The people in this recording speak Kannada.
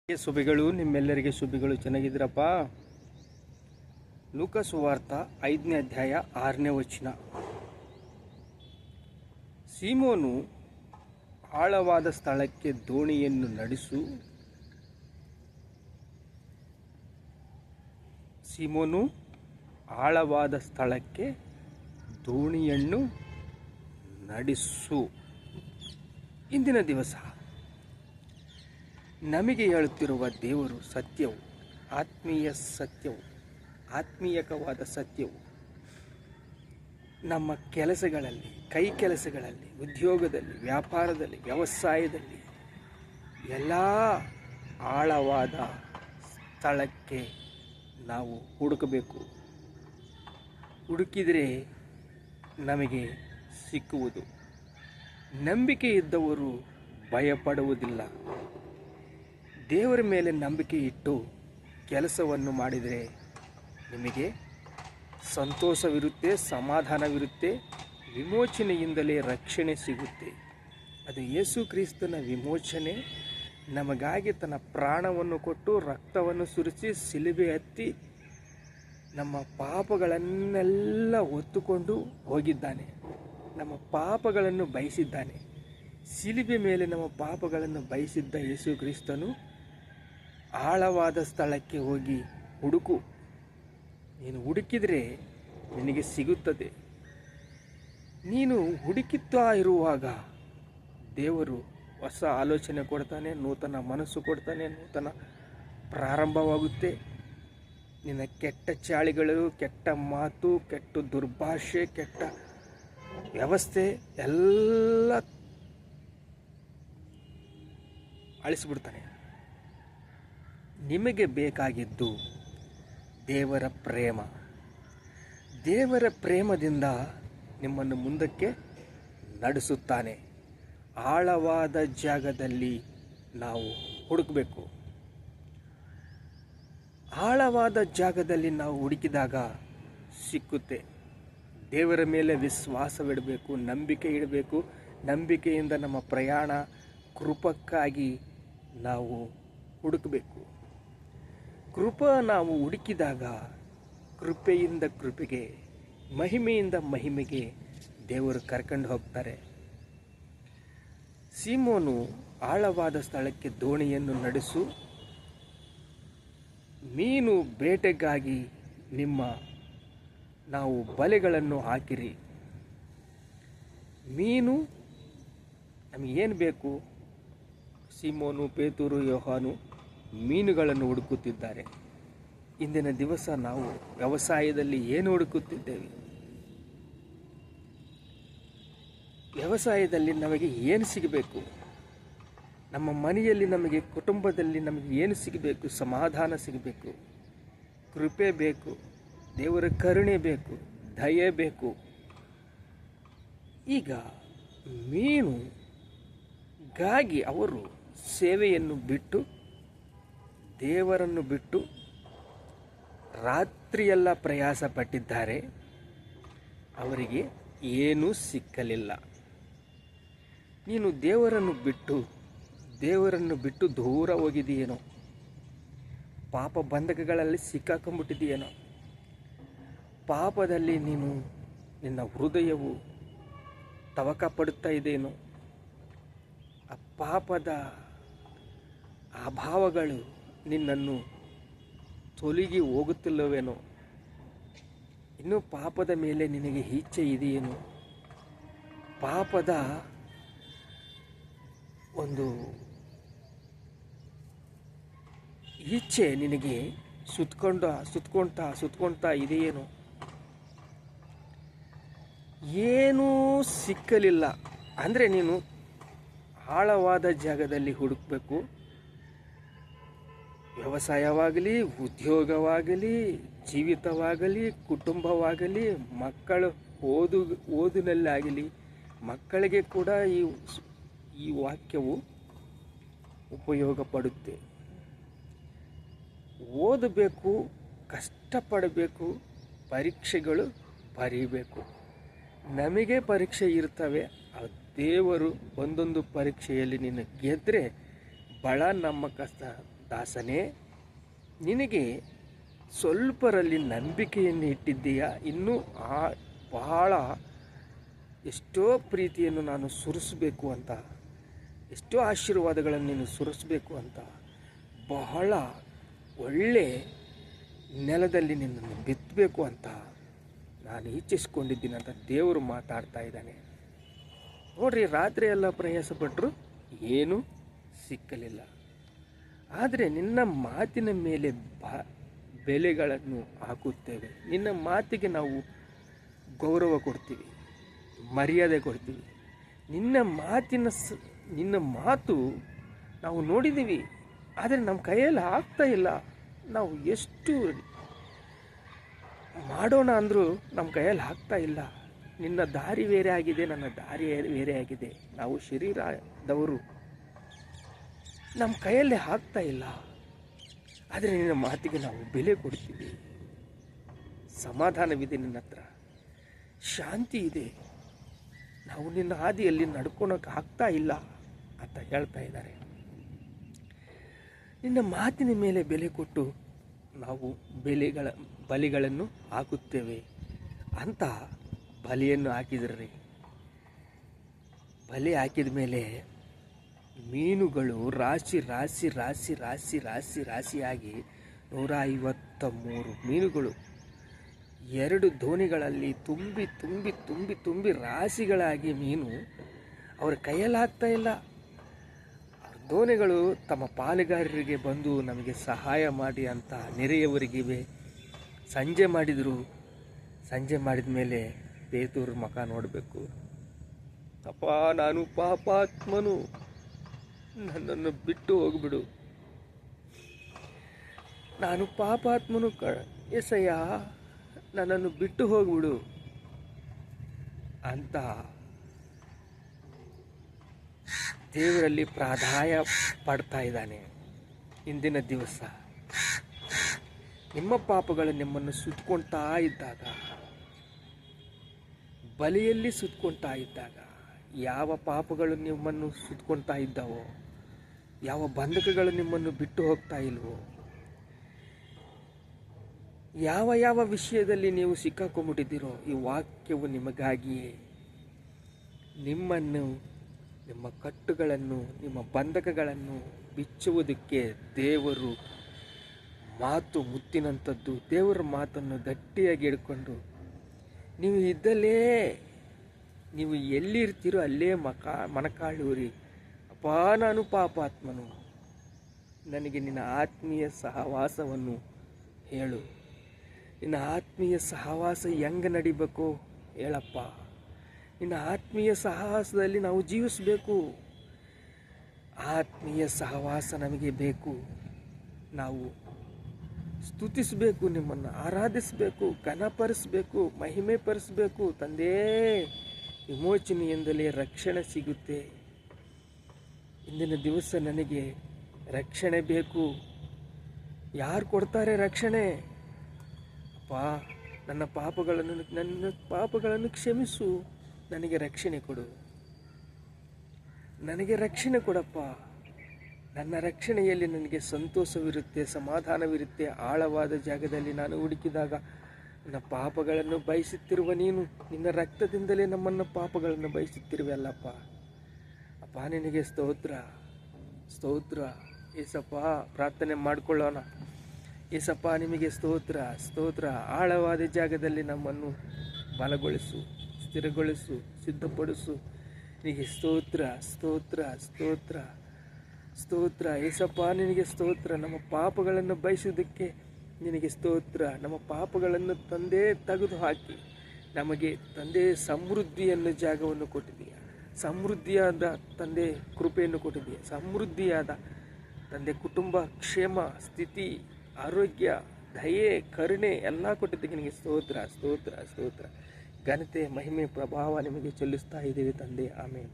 ಶುಭಗಳು, ನಿಮ್ಮೆಲ್ಲರಿಗೆ ಶುಭಗಳು. ಚೆನ್ನಾಗಿದ್ದೀರಪ್ಪ? ಲೂಕ ಸುವಾರ್ತ 5ನೇ ಅಧ್ಯಾಯ 6ನೇ ವಚನ. ಸೀಮೋನು ಆಳವಾದ ಸ್ಥಳಕ್ಕೆ ದೋಣಿಯನ್ನು ನಡೆಸು. ಸೀಮೋನು ಆಳವಾದ ಸ್ಥಳಕ್ಕೆ ದೋಣಿಯನ್ನು ನಡೆಸು. ಇಂದಿನ ದಿವಸ ನಮಗೆ ಹೇಳುತ್ತಿರುವ ದೇವರು ಸತ್ಯವು, ಆತ್ಮೀಯ ಸತ್ಯವು, ಆತ್ಮೀಯಕವಾದ ಸತ್ಯವು ನಮ್ಮ ಕೆಲಸಗಳಲ್ಲಿ, ಕೈ ಕೆಲಸಗಳಲ್ಲಿ, ಉದ್ಯೋಗದಲ್ಲಿ, ವ್ಯಾಪಾರದಲ್ಲಿ, ವ್ಯವಸಾಯದಲ್ಲಿ ಎಲ್ಲ ಆಳವಾದ ಸ್ಥಳಕ್ಕೆ ನಾವು ಹುಡುಕಬೇಕು. ಹುಡುಕಿದರೆ ನಮಗೆ ಸಿಕ್ಕುವುದು. ನಂಬಿಕೆ ಇದ್ದವರು ಭಯಪಡುವುದಿಲ್ಲ. ದೇವರ ಮೇಲೆ ನಂಬಿಕೆ ಇಟ್ಟು ಕೆಲಸವನ್ನು ಮಾಡಿದರೆ ನಿಮಗೆ ಸಂತೋಷವಿರುತ್ತೆ, ಸಮಾಧಾನವಿರುತ್ತೆ, ವಿಮೋಚನೆಯಿಂದಲೇ ರಕ್ಷಣೆ ಸಿಗುತ್ತೆ. ಅದು ಯೇಸು ಕ್ರಿಸ್ತನ ವಿಮೋಚನೆ. ನಮಗಾಗಿ ತನ್ನ ಪ್ರಾಣವನ್ನು ಕೊಟ್ಟು ರಕ್ತವನ್ನು ಸುರಿಸಿ ಶಿಲುಬೆ ಹತ್ತಿ ನಮ್ಮ ಪಾಪಗಳನ್ನೆಲ್ಲ ಹೊತ್ತುಕೊಂಡು ಹೋಗಿದ್ದಾನೆ. ನಮ್ಮ ಪಾಪಗಳನ್ನು ಬಯಸಿದ್ದಾನೆ. ಶಿಲುಬೆ ಮೇಲೆ ನಮ್ಮ ಪಾಪಗಳನ್ನು ಬಯಸಿದ್ದ ಯೇಸು ಕ್ರಿಸ್ತನು ಆಳವಾದ ಸ್ಥಳಕ್ಕೆ ಹೋಗಿ ಹುಡುಕು. ನೀನು ಹುಡುಕಿದರೆ ನಿನಗೆ ಸಿಗುತ್ತದೆ. ನೀನು ಹುಡುಕುತ್ತಾ ಇರುವಾಗ ದೇವರು ಹೊಸ ಆಲೋಚನೆ ಕೊಡ್ತಾನೆ, ನೂತನ ಮನಸ್ಸು ಕೊಡ್ತಾನೆ, ನೂತನ ಪ್ರಾರಂಭವಾಗುತ್ತೆ. ನಿನ್ನ ಕೆಟ್ಟ ಚಾಳಿಗಳು, ಕೆಟ್ಟ ಮಾತು, ಕೆಟ್ಟ ದುರ್ಭಾಷೆ, ಕೆಟ್ಟ ವ್ಯವಸ್ಥೆ ಎಲ್ಲ ಅಳಿಸಿಬಿಡ್ತಾನೆ. ನಿಮಗೆ ಬೇಕಾಗಿದ್ದು ದೇವರ ಪ್ರೇಮ. ದೇವರ ಪ್ರೇಮದಿಂದ ನಿಮ್ಮನ್ನು ಮುಂದಕ್ಕೆ ನಡೆಸುತ್ತಾನೆ. ಆಳವಾದ ಜಾಗದಲ್ಲಿ ನಾವು ಹುಡುಕಬೇಕು. ಆಳವಾದ ಜಾಗದಲ್ಲಿ ನಾವು ಹುಡುಕಿದಾಗ ಸಿಕ್ಕುತ್ತೆ. ದೇವರ ಮೇಲೆ ವಿಶ್ವಾಸವಿಡಬೇಕು, ನಂಬಿಕೆ ಇಡಬೇಕು. ನಂಬಿಕೆಯಿಂದ ನಮ್ಮ ಪ್ರಯಾಣ ಕೃಪಕ್ಕಾಗಿ ನಾವು ಹುಡುಕಬೇಕು. ಕೃಪ ನಾವು ಹುಡುಕಿದಾಗ ಕೃಪೆಯಿಂದ ಕೃಪೆಗೆ, ಮಹಿಮೆಯಿಂದ ಮಹಿಮೆಗೆ ದೇವರು ಕರ್ಕೊಂಡು ಹೋಗ್ತಾರೆ. ಸೀಮೋನು ಆಳವಾದ ಸ್ಥಳಕ್ಕೆ ದೋಣಿಯನ್ನು ನಡೆಸು. ಮೀನು ಬೇಟೆಗಾಗಿ ನಾವು ಬಲೆಗಳನ್ನು ಹಾಕಿರಿ. ಮೀನು ನಮಗೇನು ಬೇಕು? ಸೀಮೋನು, ಪೇತೂರು, ಯೋಹಾನು ಮೀನುಗಳನ್ನು ಹುಡುಕುತ್ತಿದ್ದಾರೆ. ಇಂದಿನ ದಿವಸ ನಾವು ವ್ಯವಸಾಯದಲ್ಲಿ ಏನು ಹುಡುಕುತ್ತಿದ್ದೇವೆ? ವ್ಯವಸಾಯದಲ್ಲಿ ನಮಗೆ ಏನು ಸಿಗಬೇಕು? ನಮ್ಮ ಮನೆಯಲ್ಲಿ ನಮಗೆ, ಕುಟುಂಬದಲ್ಲಿ ನಮಗೆ ಏನು ಸಿಗಬೇಕು? ಸಮಾಧಾನ ಸಿಗಬೇಕು, ಕೃಪೆ ಬೇಕು, ದೇವರ ಕರುಣೆ ಬೇಕು, ದಯೆ ಬೇಕು. ಈಗ ಮೀನುಗಾಗಿ ಅವರು ಸೇವೆಯನ್ನು ಬಿಟ್ಟು, ದೇವರನ್ನು ಬಿಟ್ಟು ರಾತ್ರಿಯೆಲ್ಲ ಪ್ರಯಾಸ ಪಟ್ಟಿದ್ದಾರೆ. ಅವರಿಗೆ ಏನೂ ಸಿಕ್ಕಲಿಲ್ಲ. ನೀನು ದೇವರನ್ನು ಬಿಟ್ಟು ದೂರ ಹೋಗಿದೆಯೇನೋ? ಪಾಪ ಬಂಧಕಗಳಲ್ಲಿ ಸಿಕ್ಕಾಕೊಂಡ್ಬಿಟ್ಟಿದೆಯೇನೋ? ಪಾಪದಲ್ಲಿ ನಿನ್ನ ಹೃದಯವು ತವಕ ಪಡುತ್ತಾ ಇದೆಯೇನೋ? ಆ ಪಾಪದ ಅಭಾವಗಳು ನಿನ್ನನ್ನು ತೊಲಗಿ ಹೋಗುತ್ತಿಲ್ಲವೇನೋ? ಇನ್ನೂ ಪಾಪದ ಮೇಲೆ ನಿನಗೆ ಇಚ್ಛೆ ಇದೆಯೇನೋ? ಪಾಪದ ಒಂದು ಇಚ್ಛೆ ನಿನಗೆ ಸುತ್ಕೊಳ್ತಾ ಇದೆಯೇನೋ? ಏನೂ ಸಿಕ್ಕಲಿಲ್ಲ ಅಂದರೆ ನೀನು ಆಳವಾದ ಜಾಗದಲ್ಲಿ ಹುಡುಕಬೇಕು. ವ್ಯವಸಾಯವಾಗಲಿ, ಉದ್ಯೋಗವಾಗಲಿ, ಜೀವಿತವಾಗಲಿ, ಕುಟುಂಬವಾಗಲಿ, ಮಕ್ಕಳು ಓದಿನಲ್ಲಾಗಲಿ, ಮಕ್ಕಳಿಗೆ ಕೂಡ ಈ ವಾಕ್ಯವು ಉಪಯೋಗ ಪಡುತ್ತೆ. ಓದಬೇಕು, ಕಷ್ಟಪಡಬೇಕು, ಪರೀಕ್ಷೆಗಳು ಬರೀಬೇಕು. ನಮಗೆ ಪರೀಕ್ಷೆ ಇರ್ತವೆ. ದೇವರು ಒಂದೊಂದು ಪರೀಕ್ಷೆಯಲ್ಲಿ ನೀನು ಗೆದ್ದರೆ ಬಹಳ ನಮ್ಮ ಕಷ್ಟ ದಾಸನೇ, ನಿನಗೆ ಸ್ವಲ್ಪರಲ್ಲಿ ನಂಬಿಕೆಯನ್ನು ಇಟ್ಟಿದ್ದೀಯಾ, ಇನ್ನೂ ಬಹಳ ಎಷ್ಟೋ ಪ್ರೀತಿಯನ್ನು ನಾನು ಸುರಿಸಬೇಕು ಅಂತ, ಎಷ್ಟೋ ಆಶೀರ್ವಾದಗಳನ್ನು ನೀನು ಸುರಿಸಬೇಕು ಅಂತ, ಬಹಳ ಒಳ್ಳೆ ನೆಲದಲ್ಲಿ ನಿನ್ನನ್ನು ಬಿತ್ತಬೇಕು ಅಂತ ನಾನು ಇಚ್ಛಿಸ್ಕೊಂಡಿದ್ದೀನಿ ಅಂತ ದೇವರು ಮಾತಾಡ್ತಾ ಇದ್ದಾನೆ. ನೋಡ್ರಿ, ರಾತ್ರಿ ಎಲ್ಲ ಪ್ರಯಾಸಪಟ್ಟರು ಏನೂ ಸಿಕ್ಕಲಿಲ್ಲ. ಆದರೆ ನಿನ್ನ ಮಾತಿನ ಮೇಲೆ ಬೆಲೆಗಳನ್ನು ಹಾಕುತ್ತೇವೆ. ನಿನ್ನ ಮಾತಿಗೆ ನಾವು ಗೌರವ ಕೊಡ್ತೀವಿ, ಮರ್ಯಾದೆ ಕೊಡ್ತೀವಿ. ನಿನ್ನ ಮಾತು ನಾವು ನೋಡಿದ್ದೀವಿ, ಆದರೆ ನಮ್ಮ ಕೈಯಲ್ಲಿ ಆಗ್ತಾ ಇಲ್ಲ. ನಾವು ಎಷ್ಟು ಮಾಡೋಣ ಅಂದರೂ ನಮ್ಮ ಕೈಯಲ್ಲಿ ಆಗ್ತಾ ಇಲ್ಲ. ನಿನ್ನ ದಾರಿ ಬೇರೆ ಆಗಿದೆ, ನನ್ನ ದಾರಿ ಬೇರೆ ಆಗಿದೆ. ನಾವು ಶರೀರದವರು, ನಮ್ಮ ಕೈಯಲ್ಲಿ ಆಗ್ತಾ ಇಲ್ಲ. ಆದರೆ ನಿನ್ನ ಮಾತಿಗೆ ನಾವು ಬೆಲೆ ಕೊಡ್ತೀವಿ. ಸಮಾಧಾನವಿದೆ, ನಿನ್ನ ಹತ್ರ ಶಾಂತಿ ಇದೆ. ನಾವು ನಿನ್ನ ಹಾದಿಯಲ್ಲಿ ನಡ್ಕೊಳಕ್ಕೆ ಆಗ್ತಾ ಇಲ್ಲ ಅಂತ ಹೇಳ್ತಾ ಇದ್ದಾರೆ. ನಿನ್ನ ಮಾತಿನ ಮೇಲೆ ಬೆಲೆ ಕೊಟ್ಟು ನಾವು ಬಲಿಗಳನ್ನು ಹಾಕುತ್ತೇವೆ ಅಂತ ಬಲಿಯನ್ನು ಹಾಕಿದ್ರಿ. ಬಲಿ ಹಾಕಿದ ಮೇಲೆ ಮೀನುಗಳು ರಾಶಿಯಾಗಿ 153 ಮೀನುಗಳು 2 ದೋಣಿಗಳಲ್ಲಿ ತುಂಬಿ ರಾಶಿಗಳಾಗಿ ಮೀನು ಅವರ ಕೈಯಲ್ಲಿ ಆಗ್ತಾ ಇಲ್ಲ. ದೋಣಿಗಳು ತಮ್ಮ ಪಾಲುಗಾರರಿಗೆ ಬಂದು ನಮಗೆ ಸಹಾಯ ಮಾಡಿ ಅಂತ ನೆರೆಯವರಿಗಿವೆ ಸಂಜೆ ಮಾಡಿದರು. ಸಂಜೆ ಮಾಡಿದ ಮೇಲೆ ಪೇತೂರು ಮುಖ ನೋಡಬೇಕು. ಅಪ್ಪ, ನಾನು ಪಾಪಾತ್ಮನು, ನನ್ನನ್ನು ಬಿಟ್ಟು ಹೋಗ್ಬಿಡು. ನಾನು ಪಾಪಾತ್ಮನು ಎಸಯ್ಯ, ನನ್ನನ್ನು ಬಿಟ್ಟು ಹೋಗ್ಬಿಡು ಅಂತ ದೇವರಲ್ಲಿ ಪ್ರಾಧಾಯ ಪಡ್ತಾ ಇದ್ದಾನೆ. ಇಂದಿನ ದಿವಸ ನಿಮ್ಮ ಪಾಪಗಳು ನಿಮ್ಮನ್ನು ಸುತ್ಕೊಳ್ತಾ ಇದ್ದಾಗ, ಬಲಿಯಲ್ಲಿ ಸುತ್ಕೊಳ್ತಾ ಇದ್ದಾಗ, ಯಾವ ಪಾಪಗಳು ನಿಮ್ಮನ್ನು ಸುತ್ಕೊಳ್ತಾ ಇದ್ದಾವೋ, ಯಾವ ಬಂಧಕಗಳು ನಿಮ್ಮನ್ನು ಬಿಟ್ಟು ಹೋಗ್ತಾ ಇಲ್ವೋ, ಯಾವ ವಿಷಯದಲ್ಲಿ ನೀವು ಸಿಕ್ಕಾಕೊಂಡ್ಬಿಟ್ಟಿದ್ದೀರೋ, ಈ ವಾಕ್ಯವು ನಿಮಗಾಗಿಯೇ. ನಿಮ್ಮನ್ನು, ನಿಮ್ಮ ಕಟ್ಟುಗಳನ್ನು, ನಿಮ್ಮ ಬಂಧಕಗಳನ್ನು ಬಿಚ್ಚುವುದಕ್ಕೆ ದೇವರು ಮಾತು ಮುತ್ತಿನಂಥದ್ದು. ದೇವರ ಮಾತನ್ನು ಗಟ್ಟಿಯಾಗಿ ಹಿಡ್ಕೊಂಡು ನೀವು ಇದ್ದಲ್ಲೇ, ನೀವು ಎಲ್ಲಿರ್ತೀರೋ ಅಲ್ಲೇ ಮನಕಾಳುವಿರಿ. ಅಪ್ಪ, ನಾನು ಪಾಪಾತ್ಮನು, ನನಗೆ ನಿನ್ನ ಆತ್ಮೀಯ ಸಹವಾಸವನ್ನು ಹೇಳು. ನಿನ್ನ ಆತ್ಮೀಯ ಸಹವಾಸ ಹೆಂಗೆ ನಡಿಬೇಕು ಹೇಳಪ್ಪ. ನಿನ್ನ ಆತ್ಮೀಯ ಸಹವಾಸದಲ್ಲಿ ನಾವು ಜೀವಿಸಬೇಕು. ಆತ್ಮೀಯ ಸಹವಾಸ ನಮಗೆ ಬೇಕು. ನಾವು ಸ್ತುತಿಸಬೇಕು, ನಿಮ್ಮನ್ನು ಆರಾಧಿಸಬೇಕು, ಘನಪರಿಸಬೇಕು, ಮಹಿಮೆ ಪರಿಸಬೇಕು. ತಂದೆ, ವಿಮೋಚನೆಯಿಂದಲೇ ರಕ್ಷಣೆ ಸಿಗುತ್ತೆ. ಇಂದಿನ ದಿವಸ ನನಗೆ ರಕ್ಷಣೆ ಬೇಕು. ಯಾರು ಕೊಡ್ತಾರೆ ರಕ್ಷಣೆ? ಅಪ್ಪ, ನನ್ನ ಪಾಪಗಳನ್ನು ಕ್ಷಮಿಸು, ನನಗೆ ರಕ್ಷಣೆ ಕೊಡು. ನನಗೆ ರಕ್ಷಣೆ ಕೊಡಪ್ಪ. ನನ್ನ ರಕ್ಷಣೆಯಲ್ಲಿ ನನಗೆ ಸಂತೋಷವಿರುತ್ತೆ, ಸಮಾಧಾನವಿರುತ್ತೆ. ಆಳವಾದ ಜಾಗದಲ್ಲಿ ನಾನು ಹುಡುಕಿದಾಗ ನನ್ನ ಪಾಪಗಳನ್ನು ಬಯಸುತ್ತಿರುವ ನೀನು, ನಿನ್ನ ರಕ್ತದಿಂದಲೇ ನಮ್ಮನ್ನು ಪಾಪಗಳನ್ನು ಬಯಸುತ್ತಿರುವೆಲ್ಲಪ್ಪ. ಅಪ್ಪ, ನಿನಗೆ ಸ್ತೋತ್ರ, ಸ್ತೋತ್ರ. ಏಸಪ್ಪ, ಪ್ರಾರ್ಥನೆ ಮಾಡಿಕೊಳ್ಳೋಣ. ಏಸಪ್ಪ, ನಿಮಗೆ ಸ್ತೋತ್ರ, ಸ್ತೋತ್ರ. ಆಳವಾದ ಜಾಗದಲ್ಲಿ ನಮ್ಮನ್ನು ಬಲಗೊಳಿಸು, ಸ್ಥಿರಗೊಳಿಸು, ಸಿದ್ಧಪಡಿಸು. ನಿನಗೆ ಸ್ತೋತ್ರ, ಸ್ತೋತ್ರ, ಸ್ತೋತ್ರ, ಸ್ತೋತ್ರ. ಏಸಪ್ಪ, ನಿನಗೆ ಸ್ತೋತ್ರ. ನಮ್ಮ ಪಾಪಗಳನ್ನು ಬಯಸುವುದಕ್ಕೆ ನಿನಗೆ ಸ್ತೋತ್ರ. ನಮ್ಮ ಪಾಪಗಳನ್ನು ತಂದೆ ತೆಗೆದು ಹಾಕಿ ನಮಗೆ ತಂದೆ ಸಮೃದ್ಧಿಯನ್ನು ಜಾಗವನ್ನು ಕೊಟ್ಟಿದೆಯಾ. ಸಮೃದ್ಧಿಯಾದ ತಂದೆ ಕೃಪೆಯನ್ನು ಕೊಟ್ಟಿದೆಯಾ. ಸಮೃದ್ಧಿಯಾದ ತಂದೆ ಕುಟುಂಬ ಕ್ಷೇಮ, ಸ್ಥಿತಿ, ಆರೋಗ್ಯ, ದಯೆ, ಕರುಣೆ ಎಲ್ಲ ಕೊಟ್ಟಿದ್ದಕ್ಕೆ ನಿನಗೆ ಸ್ತೋತ್ರ, ಸ್ತೋತ್ರ, ಸ್ತೋತ್ರ. ಘನತೆ, ಮಹಿಮೆ, ಪ್ರಭಾವ ನಿಮಗೆ ಚೆಲ್ಲಿಸ್ತಾ ಇದ್ದೀವಿ ತಂದೆ. ಆಮೇಲೆ